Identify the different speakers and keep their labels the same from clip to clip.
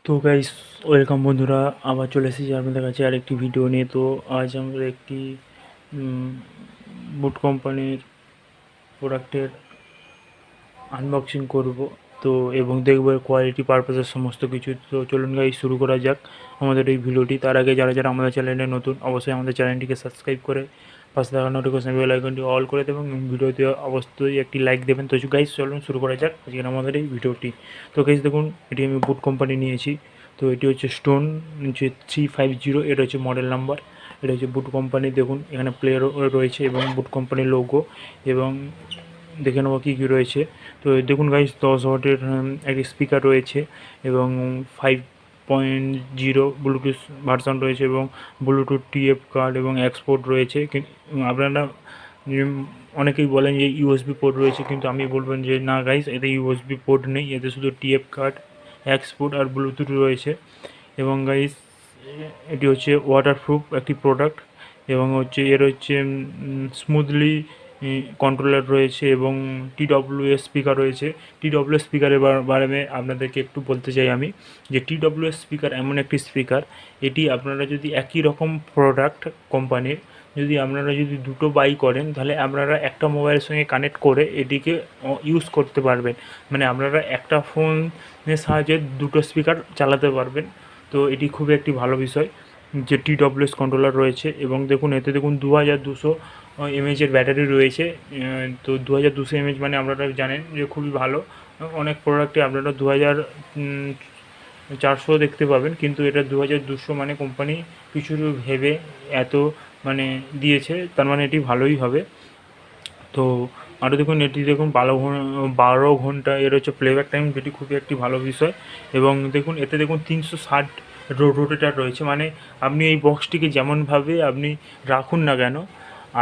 Speaker 1: তো guys, welcome বন্ধুরা। আবার চলে এসেছি আপনাদের কাছে আরেকটি ভিডিও নিয়ে। তো আজ আমরা একটি বুট কোম্পানির প্রোডাক্টের আনবক্সিং করব। তো এবং দেখব কোয়ালিটি পারপাসের সমস্ত কিছু। তো চলুন গাইস, শুরু করা যাক আমাদের এই ভিডিওটি। তার আগে যারা যারা আমাদের চ্যানেলে নতুন, অবশ্যই আমাদের চ্যানেলটিকে সাবস্ক্রাইব করে পাশে থাকা নোটিফিকেশন বেল আইকনটি অল করে দেবেন এবং ভিডিওতে অবশ্যই একটি লাইক দেবেন। তো গাইস চলুন শুরু করা যাক আজকে আমাদের এই ভিডিওটি। তো গাইস দেখুন, এটি আমি বুট কোম্পানি নিয়েছি। তো এটি হচ্ছে স্টোন যে 350, এটা হচ্ছে মডেল নাম্বার। এটা হচ্ছে বুট কোম্পানি। দেখুন এখানে প্লে রয়েছে এবং বুট কোম্পানির লোগো, এবং দেখে নেবো কী কী রয়েছে। তো দেখুন গাইস, 10 ওয়াটের একটি স্পিকার রয়েছে এবং 5.0 ব্লুটুথ ভার্সন রয়েছে এবং ব্লুটুথ টিএফ কার্ড এবং এক্সপোর্ট রয়েছে। আপনারা অনেকেই বলেন যে ইউএসবি পোর্ট রয়েছে, কিন্তু আমি বলবেন যে না গাইস, এতে ইউএসবি পোর্ট নেই, এতে শুধু টিএফ কার্ড, এক্সপোর্ট আর ব্লুটুথ রয়েছে। এবং গাইস, এটি হচ্ছে ওয়াটারপ্রুফ একটি প্রোডাক্ট, এবং হচ্ছে এর হচ্ছে স্মুথলি কন্ট্রোলার রয়েছে এবং টিডব্লিউএস স্পিকার রয়েছে। টিডব্লিউএস স্পিকারের বারে আপনাদেরকে একটু বলতে চাই আমি, যে টিডব্লিউএস স্পিকার এমন একটি স্পিকার, এটি আপনারা যদি একই রকম প্রোডাক্ট কোম্পানির যদি আপনারা যদি দুটো বাই করেন, তাহলে আপনারা একটা মোবাইলের সঙ্গে কানেক্ট করে এটিকে ইউজ করতে পারবেন। মানে আপনারা একটা ফোনের সাহায্যে দুটো স্পিকার চালাতে পারবেন। তো এটি খুবই একটি ভালো বিষয় যে টিডব্লিউএস কন্ট্রোলার রয়েছে। এবং দেখুন, এতে দেখুন 2200 এমএইচের ব্যাটারি রয়েছে। তো 2200 এমএইচ মানে আপনারা জানেন যে খুবই ভালো। অনেক প্রোডাক্টে আপনারা 2400 দেখতে পাবেন, কিন্তু এটা 2200 মানে কোম্পানি কিছু ভেবে এত মানে দিয়েছে, তার মানে এটি ভালোই হবে। তো আরও দেখুন, এটি দেখুন 12 ঘন্টা এর হচ্ছে প্লেব্যাক টাইম, যেটি খুবই একটি ভালো বিষয়। এবং দেখুন, এতে দেখুন 360 রোটেটার রয়েছে, মানে আপনি এই বক্সটিকে যেমনভাবে আপনি রাখুন না কেন,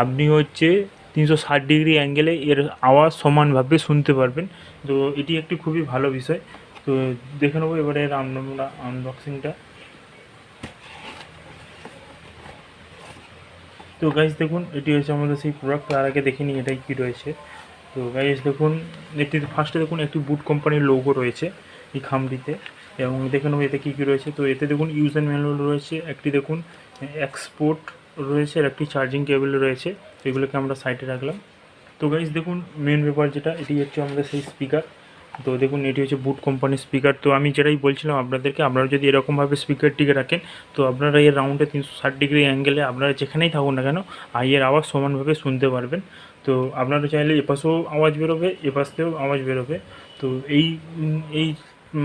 Speaker 1: আপনি হচ্ছে 360 ডিগ্রি অ্যাঙ্গেলে এর আওয়াজ সমানভাবে শুনতে পারবেন। তো এটি একটি খুবই ভালো বিষয়। তো দেখে নেবো এবারে এর আমরা আনবক্সিংটা। তো গাইজ দেখুন, এটি হচ্ছে আমাদের সেই প্রোডাক্ট। তার আগে দেখে নিই এটাই কী রয়েছে। তো গাইজ দেখুন, এটি ফার্স্টে দেখুন একটি বুট কোম্পানির লোগো রয়েছে এই খামটিতে, এবং দেখে নেবো এতে কী কী রয়েছে। তো এতে দেখুন ইউজার ম্যানুয়াল রয়েছে একটি, দেখুন এক্সপোর্ট রয়েছে, আর একটি চার্জিং কেবল রয়েছে। তো এগুলোকে আমরা সাইডে রাখলাম। তো গাইজ দেখুন, মেন ব্যাপার যেটা, এটি হচ্ছে আমাদের সেই স্পিকার। তো দেখুন, এটি হচ্ছে বুট কোম্পানির স্পিকার। তো আমি যেটাই বলছিলাম আপনাদেরকে, আপনারা যদি এরকমভাবে স্পিকারটিকে রাখেন, তো আপনারা এর রাউন্ডে 360 ডিগ্রি অ্যাঙ্গেলে আপনারা যেখানেই থাকুন না কেন, এর আওয়াজ সমানভাবে শুনতে পারবেন। তো আপনারা চাইলে এপাশেও আওয়াজ বেরোবে, এপাশেও আওয়াজ বেরোবে। তো এই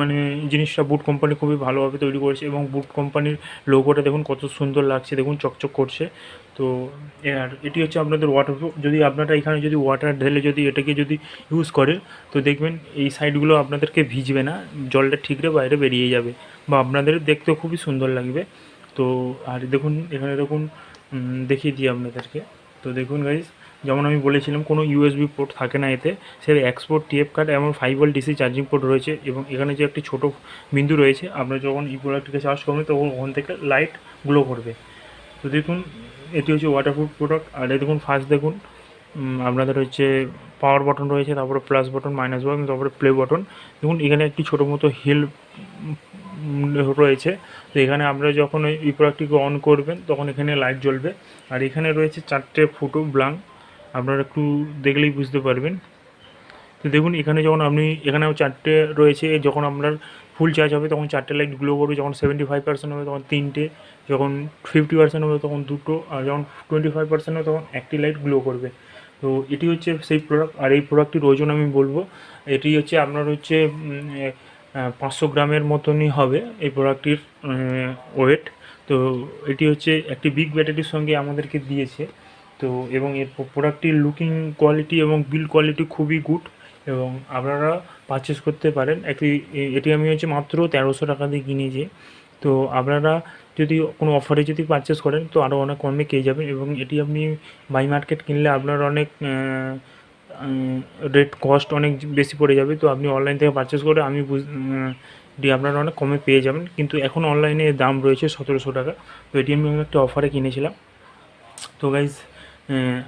Speaker 1: মানে জিনিসটা বুট কোম্পানি খুবই ভালোভাবে তৈরি করেছে, এবং বুট কোম্পানির লোগোটা দেখুন কত সুন্দর লাগছে, দেখুন চকচক করছে। তো আর এটি হচ্ছে আপনাদের ওয়াটারপ্রুফ। যদি আপনারা এখানে যদি ওয়াটার ঢেলে যদি এটাকে যদি ইউজ করেন, তো দেখবেন এই সাইডগুলো আপনাদেরকে ভিজবে না, জলটা ঠিকরে বাইরে বেরিয়ে যাবে, বা আপনাদের দেখতেও খুবই সুন্দর লাগবে। তো আর দেখুন, এখানে দেখুন দেখিয়ে দিই আপনাদেরকে। তো দেখুন গাইজ, যেমন আমি বলেছিলাম, কোনো ইউএসবি পোর্ট থাকে না এতে, সে এক্সপোর্ট টিএফ কার্ড এবং 5V ডিসি চার্জিং পোর্ট রয়েছে। এবং এখানে যে একটি ছোটো বিন্দু রয়েছে, আপনারা যখন এই প্রোডাক্টটিকে চার্জ করবেন তখন ওখান থেকে লাইট গ্লো করবে। তো দেখুন, এটি হচ্ছে ওয়াটারপ্রুফ প্রোডাক্ট। আর দেখুন ফার্স্ট দেখুন, আপনাদের হচ্ছে পাওয়ার বাটন রয়েছে, তারপরে প্লাস বাটন, মাইনাস বাটন, তারপরে প্লে বাটন। দেখুন এখানে একটি ছোটো মতো হিল রয়েছে। তো এখানে আপনারা যখন এই প্রোডাক্টটিকে অন করবেন, তখন এখানে লাইট জ্বলবে। আর এখানে রয়েছে 4টে ফুটো ব্লাঙ্ক, আপনারা একটু দেখলেই বুঝতে পারবেন। তো দেখুন, এখানে যখন আপনি এখানেও 4টে রয়েছে, যখন আপনার ফুল চার্জ হবে তখন 4টে লাইট গ্লো করবে, যখন 75% হবে তখন 3টে, যখন 50% হবে তখন 2টো, আর যখন 25% হবে তখন একটি লাইট গ্লো করবে। তো এটি হচ্ছে সেই প্রোডাক্ট। আর এই প্রোডাক্টটির ওজন আমি বলবো, এটি হচ্ছে আপনার হচ্ছে 500 গ্রামের মতনই হবে এই প্রোডাক্টটির ওয়েট। তো এটি হচ্ছে একটি বিগ ব্যাটারির সঙ্গে আমাদেরকে দিয়েছে। তো এবং এর প্রোডাক্টটির লুকিং কোয়ালিটি এবং বিল্ড কোয়ালিটি খুবই গুড, এবং আপনারা পারচেস করতে পারেন। এটি আমি হচ্ছে মাত্র 1300 টাকা দিয়ে কিনেছি। তো আপনারা যদি কোনো অফারে যদি পারচেস করেন, তো আরও অনেক কমে পেয়ে যাবেন। এবং এটি আপনি বাই মার্কেট কিনলে আপনার অনেক রেট কস্ট অনেক বেশি পড়ে যাবে। তো আপনি অনলাইন থেকে পারচেস করে এটি আপনারা অনেক কমে পেয়ে যাবেন। কিন্তু এখন অনলাইনে দাম রয়েছে 1700 টাকা। তো এটি আমি একটা অফারে কিনেছিলাম। তো গাইজ,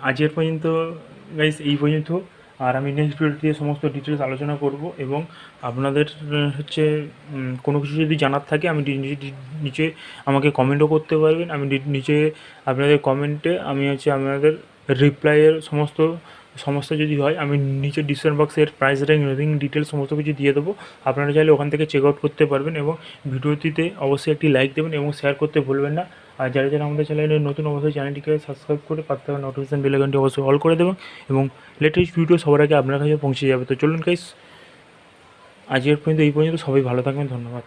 Speaker 1: আজকের পর্যন্ত গাইজ এই পর্যন্ত। আর আমি নেক্সট ভিডিওতে সমস্ত ডিটেলস আলোচনা করব, এবং আপনাদের হচ্ছে কোনো কিছু যদি জানার থাকে আমি নিচে আমাকে কমেন্টও করতে পারবেন। আমি নিচে আপনাদের কমেন্টে আমি হচ্ছে আপনাদের রিপ্লাইয়ের সমস্যা যদি হয় আমি নিচে ডিসক্রিপশন বক্সের প্রাইস রেটিং ডিটেলস সমস্ত কিছু দিয়ে দেবো। আপনারা চাইলে ওখান থেকে চেক আউট করতে পারবেন, এবং ভিডিওটিতে অবশ্যই একটি লাইক দেবেন এবং শেয়ার করতে ভুলবেন না। আর যারা যারা আমাদের চ্যানেলে নতুন, অবশ্যই চ্যানেলটিকে সাবস্ক্রাইব করে পাশে থাকা নোটিফিকেশন বেল আইকনটি অবশ্যই অল করে দেবেন, এবং লেটেস্ট ভিডিও সবার আগে আপনার কাছে পৌঁছে যাবে। তো চলুন গাইস, আজকের পর্যন্ত এই পর্যন্ত, সবাই ভালো থাকবেন, ধন্যবাদ।